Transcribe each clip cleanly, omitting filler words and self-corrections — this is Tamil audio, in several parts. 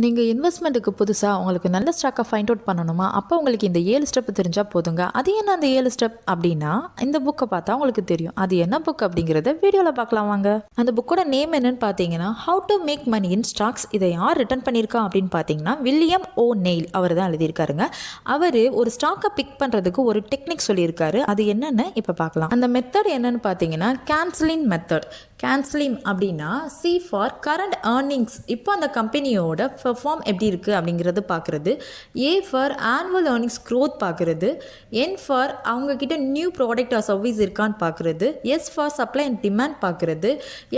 நீங்கள் இன்வெஸ்ட்மெண்ட்டுக்கு புதுசாக உங்களுக்கு நல்ல ஸ்டாக்கை ஃபைண்ட் அவுட் பண்ணணுமா? அப்போ உங்களுக்கு இந்த 7 ஸ்டெப் தெரிஞ்சால் போதுங்க. அது என்ன அந்த 7 ஸ்டெப் அப்படின்னா, இந்த புக்கை பார்த்தா உங்களுக்கு தெரியும். அது என்ன புக் அப்படிங்கிறத வீடியோவில் பார்க்கலாம் வாங்க. அந்த புக்கோட நேம் என்னன்னு பார்த்தீங்கன்னா, how to make money in stocks. இதை யார் ரிட்டர்ன் பண்ணியிருக்கா அப்படின்னு பார்த்தீங்கன்னா, வில்லியம் ஓ நெயில் அவர் தான் எழுதியிருக்காருங்க. அவர் ஒரு ஸ்டாக்கை பிக் பண்ணுறதுக்கு ஒரு டெக்னிக் சொல்லியிருக்காரு. அது என்னன்னு இப்போ பார்க்கலாம். அந்த மெத்தட் என்னன்னு பார்த்தீங்கன்னா, கேன்சலிங் மெத்தட். கேன்சலிங் அப்படின்னா சி ஃபார் கரண்ட் ஏர்னிங்ஸ். இப்போ அந்த கம்பெனியோட பெர்ஃபார்ம் எப்படி இருக்குது அப்படிங்கிறது பார்க்குறது. A for annual earnings growth பார்க்குறது. என் ஃபார் அவங்கக்கிட்ட நியூ ப்ராடக்ட் ஆர் சர்வீஸ் இருக்கான்னு பார்க்குறது. S for supply and demand பார்க்குறது.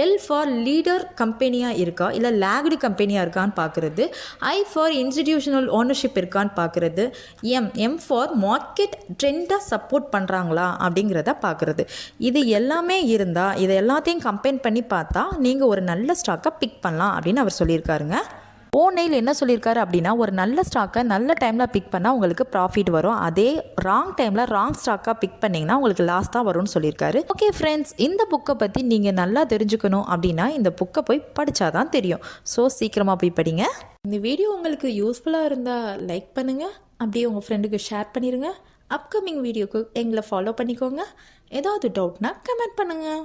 எல் ஃபார் லீடர் கம்பெனியாக இருக்கா இல்லை லேக்டு கம்பெனியாக இருக்கான்னு பார்க்குறது. ஐ ஃபார் இன்ஸ்டிடியூஷனல் ஓனர்ஷிப் இருக்கான்னு பார்க்குறது. எம் ஃபார் மார்க்கெட் ட்ரெண்டாக சப்போர்ட் பண்ணுறாங்களா அப்படிங்கிறத பார்க்குறது. இது எல்லாமே இருந்தால் இதை எல்லாத்தையும் கம்பேர் பண்ணி பார்த்தா நீங்கள் ஒரு நல்ல ஸ்டாக்கை பிக் பண்ணலாம் அப்படின்னு அவர் சொல்லியிருக்காருங்க. ஓ நெயில் என்ன சொல்லியிருக்காரு அப்படின்னா, ஒரு நல்ல ஸ்டாக்கை நல்ல டைமில் பிக் பண்ணால் உங்களுக்கு ப்ராஃபிட் வரும். அதே ராங் டைமில் ராங் ஸ்டாக்காக பிக் பண்ணிங்கன்னா உங்களுக்கு லாஸ் தான் வரும்னு சொல்லியிருக்காரு. ஓகே ஃப்ரெண்ட்ஸ், இந்த புக்கை பற்றி நீங்கள் நல்லா தெரிஞ்சுக்கணும் அப்படின்னா இந்த புக்கை போய் படித்தாதான் தெரியும். ஸோ சீக்கிரமாக போய் படிங்க. இந்த வீடியோ உங்களுக்கு யூஸ்ஃபுல்லாக இருந்தால் லைக் பண்ணுங்கள், அப்படியே உங்கள் ஃப்ரெண்டுக்கு ஷேர் பண்ணிடுங்க. அப்கமிங் வீடியோக்கு எங்களை ஃபாலோ பண்ணிக்கோங்க. ஏதாவது டவுட்னா கமெண்ட் பண்ணுங்கள்.